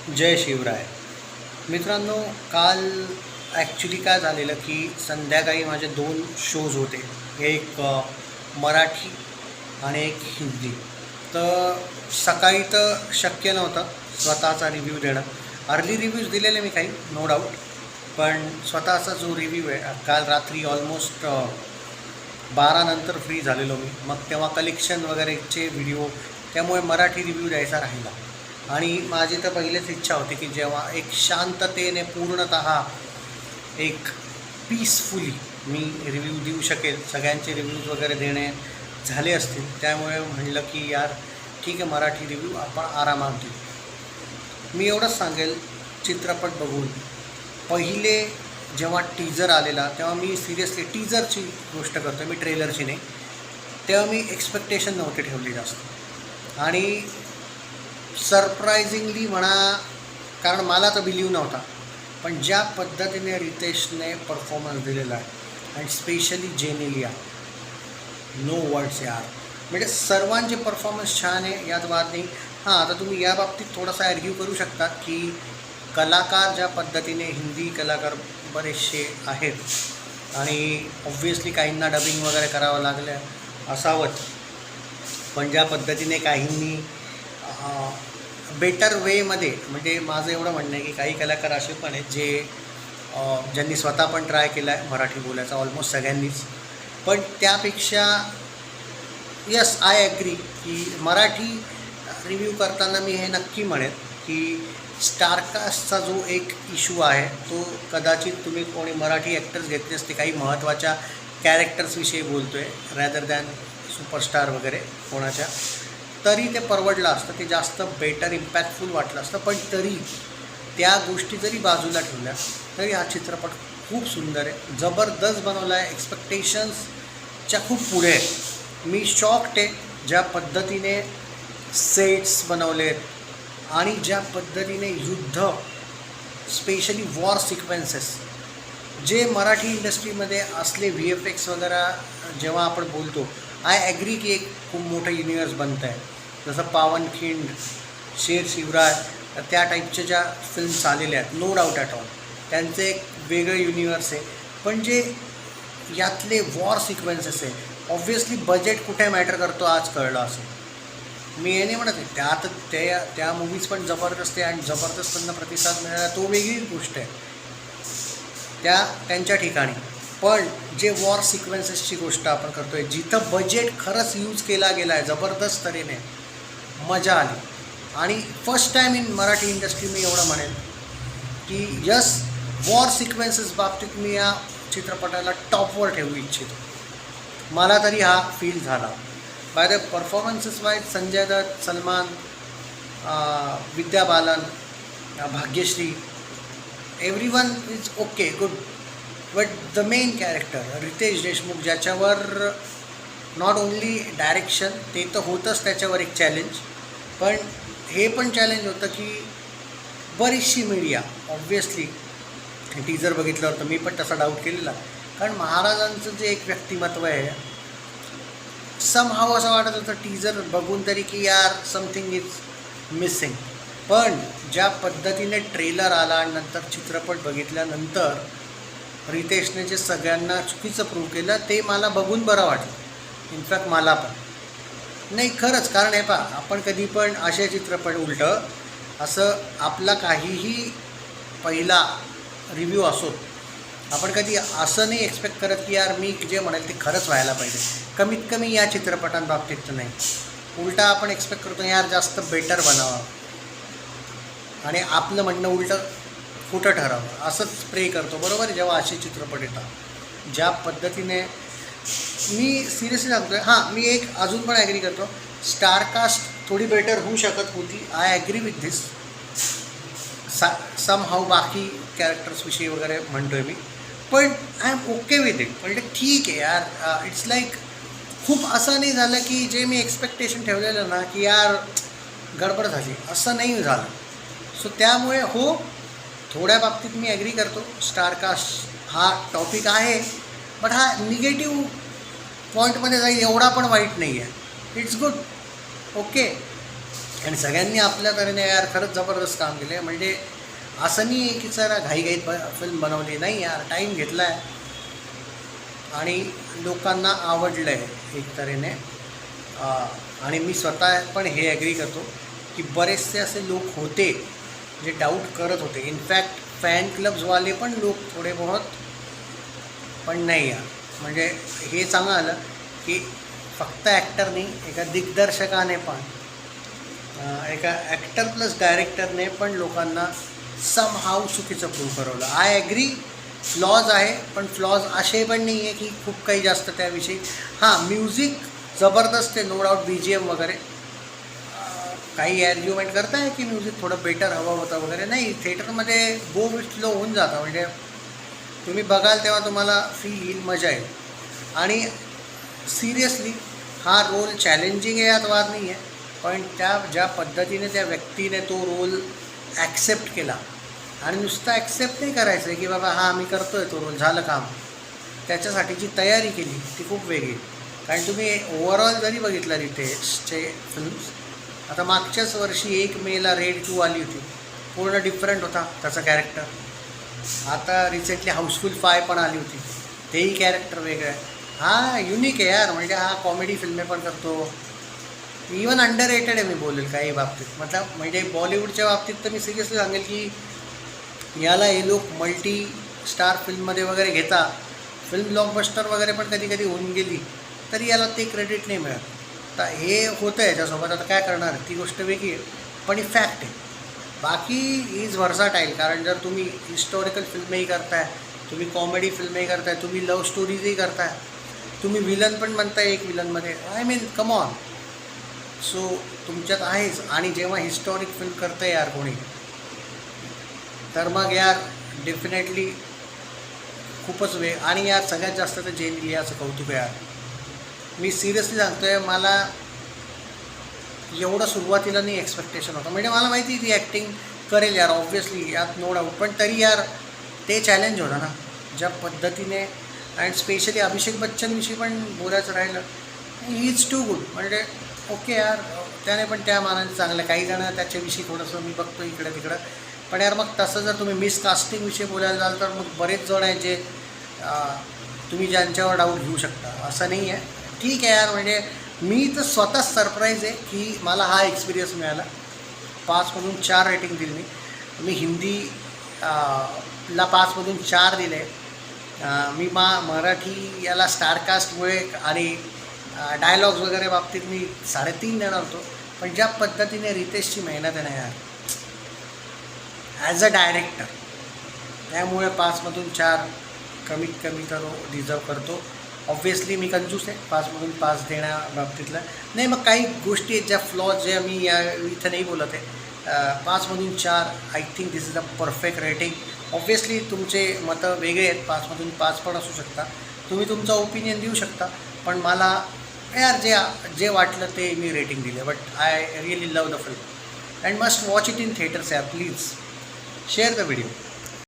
जय शिवराय. मित्रांनो, काल ॲक्च्युली काय झालेलं की संध्याकाळी माझे दोन शोज होते. एक मराठी आणि एक हिंदी. तर सकाळी तर शक्य नव्हतं स्वतःचा रिव्ह्यू देणं. अर्ली रिव्ह्यूज दिलेले मी काही, नो डाऊट. पण स्वतःचा जो रिव्ह्यू आहे, काल रात्री ऑलमोस्ट 12 नंतर फ्री झालेलो मी. मग तेव्हा कलेक्शन वगैरेचे व्हिडिओ, त्यामुळे मराठी रिव्ह्यू द्यायचा राहिला. आणि माझी तर पहिलेच इच्छा होती की जेव्हा एक शांततेने पूर्णतः एक पीसफुली मी रिव्ह्यू देऊ शकेल, सगळ्यांचे रिव्ह्यूज वगैरे देणे झाले असतील, त्यामुळे म्हणलं की यार ठीक आहे, मराठी रिव्ह्यू आपण आरामात देऊ. मी एवढंच सांगेल, चित्रपट बघून पहिले जेव्हा टीजर आलेला तेव्हा मी सिरियसली टीजरची गोष्ट करतो, मी ट्रेलरची नाही. तेव्हा मी एक्सपेक्टेशन नव्हते ठेवली जास्त. आणि सरप्रायझिंगली म्हणा, कारण मला तर बिलीव नव्हता, पण ज्या पद्धतीने रितेशने परफॉर्मन्स दिलेला आहे आणि स्पेशली जेनेलिया, नो वर्ड्स यार. म्हणजे सर्वांचे परफॉर्मन्स छान आहे, यात वाद नाही. हां, आता तुम्ही या बाबतीत थोडासा ॲर्ग्यू करू शकता की कलाकार ज्या पद्धतीने, हिंदी कलाकार बरेचसे आहेत आणि ऑब्व्हियसली काहींना डबिंग वगैरे करावं लागलं असावंच, पण ज्या पद्धतीने काहींनी बेटर वेमध्ये, म्हणजे माझं एवढं म्हणणं आहे की काही कलाकार असे पण आहेत जे ज्यांनी स्वतः पण ट्राय केला आहे मराठी बोलायचा, ऑलमोस्ट सगळ्यांनीच. पण त्यापेक्षा यस, आय ॲग्री की मराठी रिव्ह्यू करताना मी हे नक्की म्हणेन की स्टारकास्टचा जो एक इश्यू आहे तो कदाचित तुम्ही कोणी मराठी ॲक्टर्स घेतले असते, काही महत्त्वाच्या कॅरेक्टर्सविषयी बोलतो आहे रॅदर दॅन सुपरस्टार वगैरे कोणाच्या, तरी ते परवडलं असतं, ते जास्त बेटर इम्पॅक्टफुल वाटलं असतं. पण तरी त्या गोष्टी जरी बाजूला ठेवल्या तरी हा चित्रपट खूप सुंदर आहे, जबरदस्त बनवला आहे, एक्सपेक्टेशन्सच्या खूप पुढे आहे. मी शॉक्ड आहे ज्या पद्धतीने सेट्स बनवलेत आणि ज्या पद्धतीने युद्ध, स्पेशली वॉर सिक्वेन्सेस, जे मराठी इंडस्ट्रीमध्ये असले VFX वगैरे जेव्हा आपण बोलतो, आय ॲग्री की एक खूप मोठं युनिवर्स बनतं आहे. जसं पावनखिंड, शेर शिवराय, त्या टाईपच्या ज्या फिल्म्स आलेल्या आहेत, नो डाऊट ॲट ऑल, त्यांचं एक वेगळं युनिवर्स आहे. पण जे यातले वॉर सिक्वेन्सेस आहे, ऑब्व्हियसली बजेट कुठे मॅटर करतो आज कळलं असेल. मी हे नाही म्हणत आहे, त्यात त्या मूवीज पण जबरदस्त आहे आणि जबरदस्त त्यांना प्रतिसाद मिळाला, तो वेगळी गोष्ट आहे त्यांच्या ठिकाणी. पण जे वॉर सिक्वेन्सेसची गोष्ट आपण करतो आहे, जिथं बजेट खरंच यूज केला गेला आहे जबरदस्त तऱ्हेने, मजा आली. आणि first time in Marathi industry मी एवढं म्हणेन की यस, वॉर सिक्वेन्सेस बाबतीत मी या चित्रपटाला टॉपवर ठेवू इच्छितो. मला तरी हा फील झाला. By the performances wise Sanjay Dutt, Salman, Vidya Balan, Bhagyashree, everyone is okay, good. But the main character Riteish Deshmukh, ज्याच्यावर नॉट ओन्ली डायरेक्शन, ते तर होतंच त्याच्यावर एक चॅलेंज, पण हे पण चॅलेंज होतं की बरीचशी मीडिया, ऑब्व्हियसली टीजर बघितल्यावर तर मी पण तसा डाऊट केलेला, कारण महाराजांचं जे एक व्यक्तिमत्व आहे, समहाव असं वाटत होतं टीजर बघून तरी की यार समथिंग इज मिसिंग. पण ज्या पद्धतीने ट्रेलर आला आणि नंतर चित्रपट बघितल्यानंतर रितेशने जे सगळ्यांना चुकीचं प्रूव्ह केलं, ते मला बघून बरं वाटलं. इनफॅक्ट मला पण नाही, खरंच. कारण हे पहा, आपण कधी पण असे चित्रपट उलटं असं आपला काहीही पहिला रिव्ह्यू असो, आपण कधी असं नाही एक्सपेक्ट करत की यार मी जे म्हणेल ते खरंच व्हायला पाहिजे. कमीत कमी या चित्रपटांबाबतीत तर नाही. उलटा आपण एक्सपेक्ट करतो यार जास्त बेटर बनावं आणि आपलं म्हणणं उलटं खोटं ठरावं, असंच प्रे करतो, बरोबर. जेव्हा असे चित्रपट येतात ज्या पद्धतीने, मी सिरियसली सांगतो आहे, हां, मी एक अजून पण ॲग्री करतो, स्टारकास्ट थोडी बेटर होऊ शकत होती. I agree with this. Somehow बाकी कॅरेक्टर्सविषयी वगैरे म्हणतो आहे मी, पण I am okay with it. म्हणजे ठीक आहे यार, इट्स लाईक खूप असं नाही झालं की जे मी एक्सपेक्टेशन ठेवलेलं ना की यार गडबड झाली, असं नाही झालं. सो त्यामुळे हो, थोड्या बाबतीत मी ॲग्री करतो, स्टारकास्ट हा टॉपिक आहे, बट हा निगेटिव्ह पॉईंटमध्ये जाईल एवढा पण वाईट नाही आहे. It's good, okay. आणि सगळ्यांनी आपल्या तऱ्हेने यार खरंच जबरदस्त काम केलं आहे. म्हणजे असं नाही आहे की जरा घाईघाईत फिल्म बनवली नाही यार, टाईम घेतला आहे आणि लोकांना आवडलं आहे एक तऱ्हेने. आणि मी स्वतः पण हे ॲग्री करतो की बरेचसे असे लोक होते जे डाऊट करत होते. इनफॅक्ट फॅन क्लब्सवाले पण लोक थोडे बहुत, पण नाही यार म्हणजे हे चांगलं आलं की फक्त ॲक्टरनी, एका दिग्दर्शकाने पण, एका ॲक्टर प्लस डायरेक्टरने पण लोकांना समहाऊ चुकीचं प्रूव्ह करवलं. आय ॲग्री फ्लॉज आहे, पण फ्लॉज असे पण नाही आहे की खूप काही जास्त त्याविषयी. हां, म्युझिक जबरदस्त आहे, नो डाऊट, बी जी एम वगैरे. काही ॲर्ग्युमेंट करताय की म्युझिक थोडं बेटर हवं होतं वगैरे. नाही, थिएटरमध्ये गो विथ फ्लो होऊन जातं. म्हणजे तुम्ही बघाल तेव्हा तुम्हाला फील येईल, मजा येईल. आणि सिरियसली हा रोल चॅलेंजिंग आहे यात वाद नाही आहे, पण ज्या पद्धतीने त्या व्यक्तीने तो रोल ॲक्सेप्ट केला, आणि नुसतं ॲक्सेप्ट नाही करायचं आहे की बाबा हां मी करतो आहे तो रोल, झालं काम. त्याच्यासाठीची तयारी केली ती खूप वेगळी. कारण तुम्ही ओव्हरऑल जरी बघितलं रितेशचे फिल्म्स, आता मागच्याच वर्षी 1 मेला रेड 2 आली होती, पूर्ण डिफरंट होता त्याचा कॅरेक्टर. आता रिसेंटली हाऊसफुल 5 पण आली होती, तेही कॅरेक्टर वेगळं आहे. हा युनिक आहे यार. म्हणजे हा कॉमेडी फिल्मे पण करतो, इवन अंडर रेटेड आहे मी बोलेल काही बाबतीत. म्हणजे बॉलिवूडच्या बाबतीत तर मी सिरियसली सांगेल की याला हे लोक मल्टी स्टार फिल्ममध्ये वगैरे घेता, फिल्म ब्लॉकबस्टर वगैरे पण कधी कधी होऊन गेली तरी याला ते क्रेडिट नाही मिळत. तर हे होतं आहे याच्यासोबत, आता काय करणार, ती गोष्ट वेगळी आहे, पण ही फॅक्ट आहे. बाकी इज व्हर्साटाईल. कारण जर तुम्ही हिस्टॉरिकल फिल्मही करताय, तुम्ही कॉमेडी फिल्मही करताय, तुम्ही लव्ह स्टोरीजही करताय, तुम्ही विलन पण म्हणताय एक विलनमध्ये, I mean come on. So तुमच्यात आहेच. आणि जेव्हा हिस्टॉरिक फिल्म करतं यार कोणी, तर मग यार डेफिनेटली खूपच वेळ. आणि यार सगळ्यात जास्त तर जेन इलियाचं कौतुक आहे यार. मी सिरियसली सांगतो आहे, मला एवढं सुरुवातीला नाही एक्सपेक्टेशन होतं. म्हणजे मला माहिती ती ॲक्टिंग करेल यार, ऑब्व्हियसली, यात नो डाऊट. पण तरी यार ते चॅलेंज होतं ना ज्या पद्धतीने. अँड स्पेशली अभिषेक बच्चनविषयी पण बोलायचं राहिलं, ही इज टू गुड. म्हणजे ओके यार, त्याने पण त्या मानाने चांगलं. काही जणं त्याच्याविषयी थोडंसं मी बघतो इकडं तिकडं, पण यार मग तसं जर तुम्ही मिसकास्टिंगविषयी बोलायला जाल तर मग बरेच जण आहेत जे तुम्ही ज्यांच्यावर डाऊट घेऊ शकता. असं नाही आहे, ठीक आहे यार. म्हणजे मी तर स्वतःच सरप्राईज आहे की मला हा एक्सपिरियन्स मिळाला. 5मधून 4 रेटिंग दिली मी. हिंदी ला 5मधून 4 दिले. मी मराठी याला स्टारकास्टमुळे आणि डायलॉग्स वगैरे बाबतीत मी 3.5 देणार होतो. पण ज्या पद्धतीने रितेशची मेहनत आहे ना यार ॲज अ डायरेक्टर, त्यामुळे 5मधून 4 कमीत कमी तर डिझर्व करतो. ऑब्व्हियसली मी कंजूस आहे 5मधून 5 देण्याबाबतीतला नाही. मग काही गोष्टी आहेत ज्या फ्लॉज जे मी इथं नाही बोलत आहे. 5मधून 4 I think this is a perfect rating. Obviously तुमचे मतं वेगळे आहेत, 5मधून 5 पण असू शकता, तुम्ही तुमचा ओपिनियन देऊ शकता. पण मला यार जे वाटलं ते मी रेटिंग दिले. But I really love the film and must watch it in theatres यार. Please share the video.